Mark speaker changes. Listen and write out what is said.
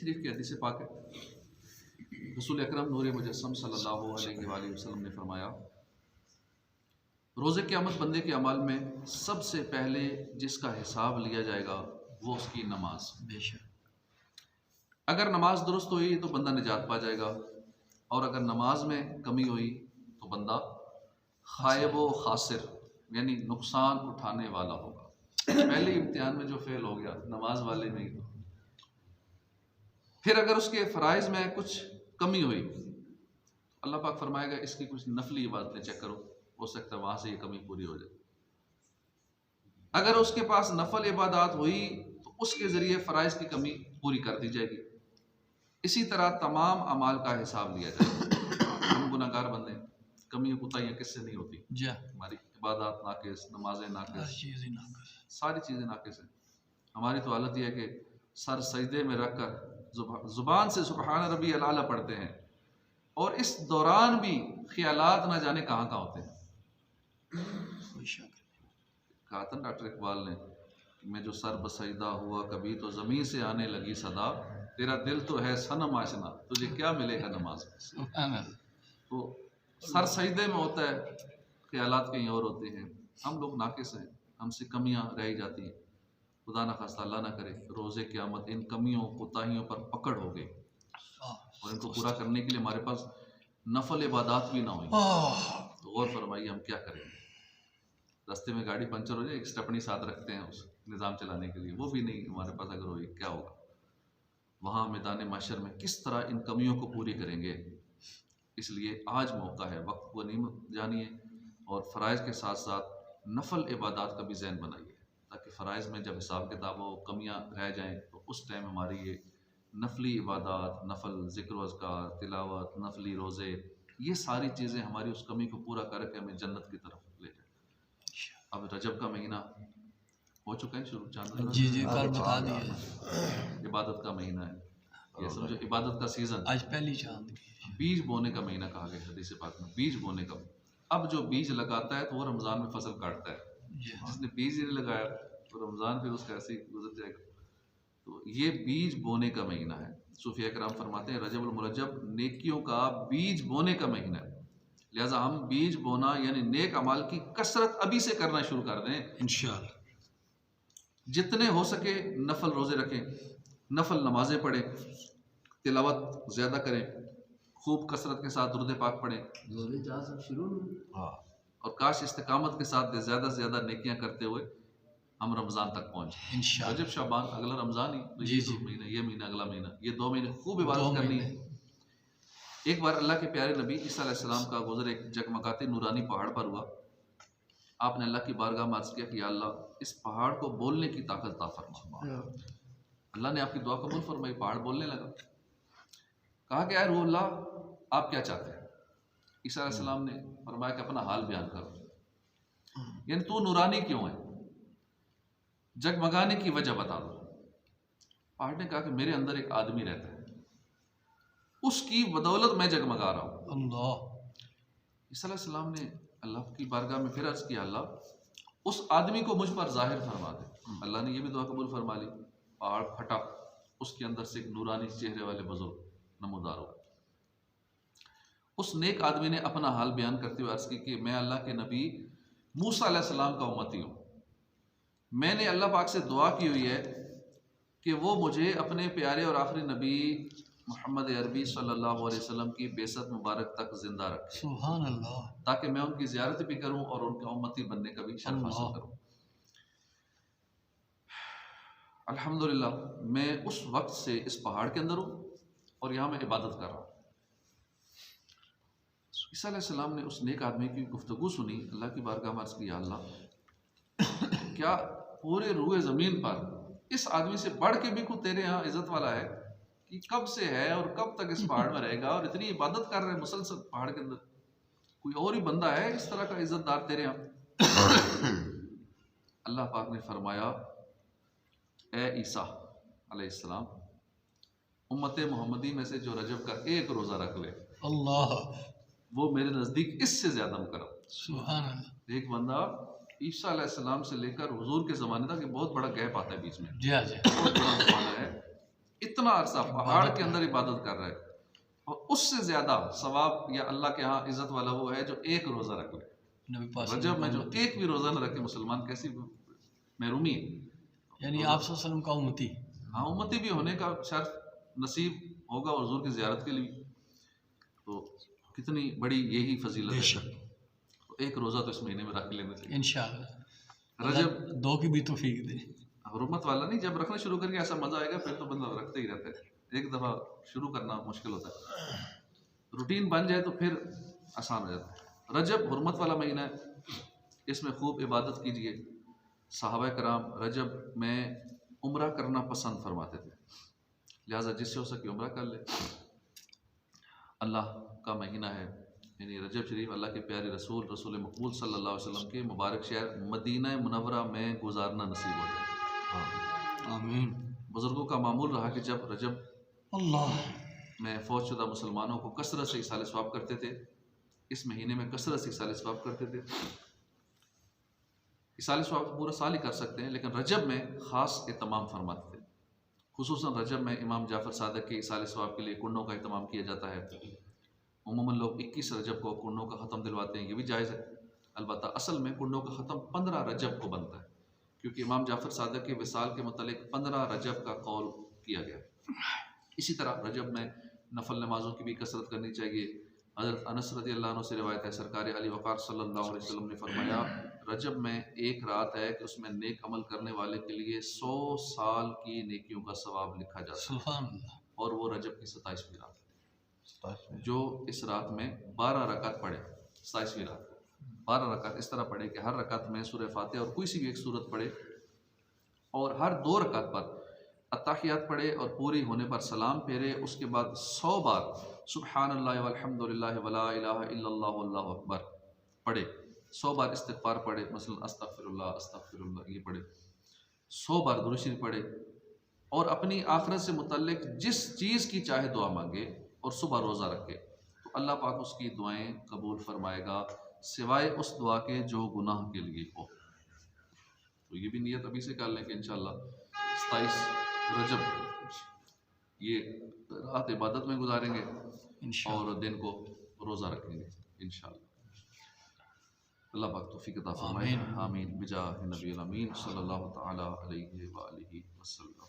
Speaker 1: शरीफ की हदीस पाक है, रसूल अकरम नूर मुजस्सम सल्लल्लाहु अलैहि वसल्लम ने फरमाया, रोज़े क़यामत बंदे के अमाल में सबसे पहले जिसका हिसाब लिया जाएगा वो उसकी नमाज।
Speaker 2: बेशक
Speaker 1: अगर नमाज दुरुस्त हुई तो बंदा निजात पा जाएगा, और अगर नमाज में कमी हुई तो बंदा खायब व खासिर यानी नुकसान उठाने वाला होगा। पहले इम्तिहान में जो फेल हो गया नमाज वाले में ही, तो फिर अगर उसके फ़राइज़ में कुछ कमी हुई, अल्लाह पाक फरमाएगा इसकी कुछ नफली इबादतें चेक करो, हो सकता है वहाँ से ये कमी पूरी हो जाए। अगर उसके पास नफल इबादत हुई तो उसके ज़रिए फ़राइज़ की कमी पूरी कर दी जाएगी। इसी तरह तमाम अमाल का हिसाब लिया जाएगा। हम गुनाहगार बंदे, कमी कोताहियाँ किससे नहीं होती? हमारी इबादत नाकिस, नमाजें नाकिस, सारी चीज़ें नाकिस हैं। हमारी तो हालत यह है कि सर सजदे में रख कर ज़ुबान से सुबहान रब्बियल आला पढ़ते हैं, और इस दौरान भी ख्यालात ना जाने कहाँ कहाँ होते हैं। कहा था डॉक्टर इकबाल ने, मैं जो सर बसजदा हुआ कभी तो ज़मीन से आने लगी सदा, तेरा दिल तो है सनम आशना, तुझे क्या मिलेगा नमाज में। तो सर सजदे में होता है, ख्यालात कहीं और होते हैं। हम लोग नाकिस हैं, हमसे कमियां रह जाती हैं। खुदा न खास्ता अल्लाह ना करे रोज़े क़यामत इन कमियों कोताहियों पर पकड़ हो गई और इनको पूरा करने के लिए हमारे पास नफल इबादत भी ना हुई, तो गौर फरमाइए हम क्या करेंगे। रास्ते में गाड़ी पंचर हो जाए, एक स्टेपनी साथ रखते हैं उस निज़ाम चलाने के लिए, वो भी नहीं हमारे पास अगर हो, क्या होगा। वहाँ मैदान माशर में किस तरह इन कमियों को पूरी करेंगे। इसलिए आज मौका है, वक्त को गनीमत जानिए और फ़राइज़ के साथ साथ नफल इबादत का भी ज़हन बनाइए, ताकि फ़राइज़ में जब हिसाब किताब हो, कमियाँ रह जाएँ, तो उस टाइम हमारी ये नफली इबादत, नफल ज़िक्र व अज़कार, तिलावत, नफली रोज़े, ये सारी चीज़ें हमारी उस कमी को पूरा करके हमें जन्नत की तरफ ले जाए। अब रजब का महीना हो चुका है शुरू, चांद
Speaker 2: जी कल बता दिया,
Speaker 1: इबादत का महीना है, ये समझो इबादत का सीज़न।
Speaker 2: आज पहली चांद,
Speaker 1: बीज बोने का महीना कहा गया हदीस पाक में, बीज बोने का। अब जो बीज लगाता है तो वो रमज़ान में फसल काटता है, जिसने बीज नहीं लगाया तो रमज़ान फिर उसका ऐसे ही गुजर जाएगा। तो ये बीज बोने का महीना है। सूफिया कराम फरमाते हैं रजब उल मुरज्जब नेकियों का बीज बोने का महीना है, लिहाजा हम बीज बोना यानी नेक अमाल की कसरत अभी से करना शुरू कर दें इंशाअल्लाह। जितने हो सके नफल रोज़े रखें, नफल नमाजें पढ़ें, तिलावत ज़्यादा करें, खूब कसरत के साथ दुरूद पाक पढ़ें शुरू। और काश इस्तिकामत के साथ ज़्यादा से ज़्यादा नेकियां करते हुए हम रमज़ान तक पहुँचे इंशाअल्लाह। रजब शाबान अगला रमज़ान ही, तो ये महीना, ये महीना, अगला महीना, ये 2 महीने खूब इबादत करनी है। एक बार अल्लाह के प्यारे नबी ईसा अलैहिस्सलाम का गुज़र एक जगमगाते नूरानी पहाड़ पर हुआ। आपने अल्लाह की बारगाह में अर्ज़ किया कि या अल्लाह इस पहाड़ को बोलने की ताकत अता फरमा। अल्लाह ने आपकी दुआ कबूल फरमाई, पहाड़ बोलने लगा। कहा कि यार रूह अल्लाह आप क्या चाहते हैं? ईसा अलैहिस्सलाम ने फरमाया कि अपना हाल बयान करो, यानी तू नूरानी क्यों है, जगमगाने की वजह बता दो। पहाड़ ने कहा कि मेरे अंदर एक आदमी रहता है, उसकी बदौलत मैं जगमगा रहा हूँ। अल्लाह। ईसा अलैहिस्सलाम ने अल्लाह की बारगाह में फिर अर्ज़ किया अल्लाह उस आदमी को मुझ पर ज़ाहिर फरमा दे। अल्लाह ने यह भी दुआ कबूल फरमा ली। पहाड़ फटा, उसके अंदर से एक नूरानी चेहरे वाले बुजुर्ग नमूदार हो। उस नेक आदमी ने अपना हाल बयान करते हुए अर्ज़ की कि मैं अल्लाह के नबी मूसा अलैहिस्सलाम का उम्मती हूँ। मैंने अल्लाह पाक से दुआ की हुई है कि वो मुझे अपने प्यारे और आखिरी नबी मोहम्मद अरबी सल्लल्लाहु अलैहि वसल्लम की बेसत मुबारक तक जिंदा रखे, सुभान अल्लाह, ताकि मैं उनकी ज़ियारत भी करूँ और उनका उम्मती बनने का भी शर्फ हासिल करूँ। अल्हम्दुलिल्लाह मैं उस वक्त से इस पहाड़ के अंदर हूँ और यहाँ मैं इबादत कर रहा हूँ। ईसा अलैहिस्सलाम ने उस नेक आदमी की गुफ्तगू सुनी, अल्लाह की बारगाह में अर्ज़ किया अल्लाह क्या पूरे रूए ज़मीन पर इस आदमी से बढ़ के भी कोई तेरे यहाँ इज़्ज़त वाला है कि कब से है और कब तक इस पहाड़ में रहेगा और इतनी इबादत कर रहे हैं मुसलसल पहाड़ के अंदर, कोई और ही बंदा है इस तरह का इज़्ज़तदार तेरे यहाँ? अल्लाह पाक ने फरमाया ए ईसा अलैहिस्सलाम, उम्मत मोहम्मदी में से जो रजब का एक रोज़ा रख ले अल्लाह, वो मेरे नज़दीक इससे ज़्यादा मुकर्रम। सुभान अल्लाह। एक बंदा ईसा अलैहिस्सलाम से लेकर हुजूर के ज़माने तक बहुत बड़ा गैप आता है बीच में, बहुत बड़ा ज़माना है, इतना अरसा पहाड़ के अंदर इबादत कर रहा है, और उससे ज़्यादा सवाब या अल्लाह के यहाँ इज़्ज़त वाला वो है जो एक रोज़ा रख ले।
Speaker 2: नबी पाक
Speaker 1: रजब में जो एक भी रोज़ा न रखे मुसलमान, कैसी महरूमी है।
Speaker 2: यानी आप सल्लल्लाहु अलैहि वसल्लम का उम्मती।
Speaker 1: हाँ, उम्मती भी होने का शर्फ नसीब होगा और हुजूर की ज़ियारत के लिए, तो कितनी बड़ी यही फजीलत है। तो एक रोज़ा तो इस महीने में रख लेना चाहिए
Speaker 2: इंशाअल्लाह।
Speaker 1: रजब।
Speaker 2: दो की भी तौफीक दे।
Speaker 1: हुर्मत वाला नहीं, जब रखना शुरू करके ऐसा मज़ा आएगा फिर तो बंदा रखते ही रहता है। एक दफ़ा शुरू करना मुश्किल होता है, रूटीन बन जाए तो फिर आसान हो जाता है। रजब हुर्मत वाला महीना है, इसमें खूब इबादत कीजिए। सहाबा कराम रजब में उम्रा करना पसंद फरमाते थे, लिहाजा जिससे हो सके उम्रा कर ले। अल्लाह का महीना है, यानी रजब शरीफ अल्लाह के प्यारे रसूल रसूल मकबूल सल्लल्लाहु अलैहि वसल्लम के मुबारक शहर मदीना मुनव्वरा में गुजारना नसीब हो जाए।
Speaker 2: आमीन।
Speaker 1: बुज़ुर्गों का मामूल रहा कि जब रजब
Speaker 2: अल्लाह
Speaker 1: में फ़ौजशुदा मुसलमानों को कसरत से इसाले सवाब करते थे, इस महीने में कसरत से इसाले सवाब करते थे। इसाले सवाब तो पूरा साल ही कर सकते हैं, लेकिन रजब में ख़ास एहतमाम फरमाते थे। खुसूसन रजब में इमाम जाफ़र सादिक़ के इसाले सवाब के लिए कुंडों का एहतमाम किया जाता है। उमूमन लोग 21 रजब को कुंडों का ख़त्म दिलवाते हैं, ये भी जायज़ है। अलबत्ता असल में कुंडों का ख़त्म 15 रजब को बनता है, क्योंकि इमाम जाफ़र सादिक़ के विसाल के मुतालिक 15 रजब का कौल किया गया। इसी तरह रजब में नफल नमाज़ों की भी कसरत करनी चाहिए। हज़रत अनस रज़ियल्लाहु अन्हु से रिवायत है, सरकार अली वक़ार सल्लल्लाहु अलैहि वसल्लम ने फरमाया, रजब में एक रात है कि उसमें नेक अमल करने वाले के लिए 100 साल की नेकियों का सवाब लिखा जाता है,
Speaker 2: सुभान अल्लाह।
Speaker 1: और वो रजब की 27वीं रात है। जो इस रात में 12 रकात पढ़े, 27वीं रात 12 रकात इस तरह पढ़े कि हर रकात में सूरह फातिहा और कोई सी भी एक सूरत पढ़े, और हर 2 रकात पर अत्ताहियात पढ़े और पूरी होने पर सलाम फेरे। उसके बाद 100 बार सुब्हानल्लाह वल्हम्दुलिल्लाह वला इलाहा इल्लल्लाह वल्लाहु अकबर पढ़े। 100 बार इस्तिग़फ़ार पढ़े, मसलन अस्तग़फ़िरुल्लाह अस्तग़फ़िरुल्लाह ये पढ़े। 100 बार दुरूद शरीफ पढ़े, और अपनी आखिरत से मुतल्लिक जिस चीज़ की चाहे दुआ मांगे, और सुबह रोज़ा रखे, तो अल्लाह पाक उसकी दुआएं कबूल फरमाएगा, सिवाय उस दुआ के जो गुनाह के लिए हो। तो ये भी नियत अभी से कर लें कि इंशाअल्लाह 27 रजब ये रात इबादत में गुजारेंगे और दिन को रोज़ा रखेंगे इंशाअल्लाह। अल्लाह पाक तौफीक अता फरमाए। आमीन बिजाह नबी अमीन सल्लल्लाहु तआला अलैहि व आलिहि वसल्लम।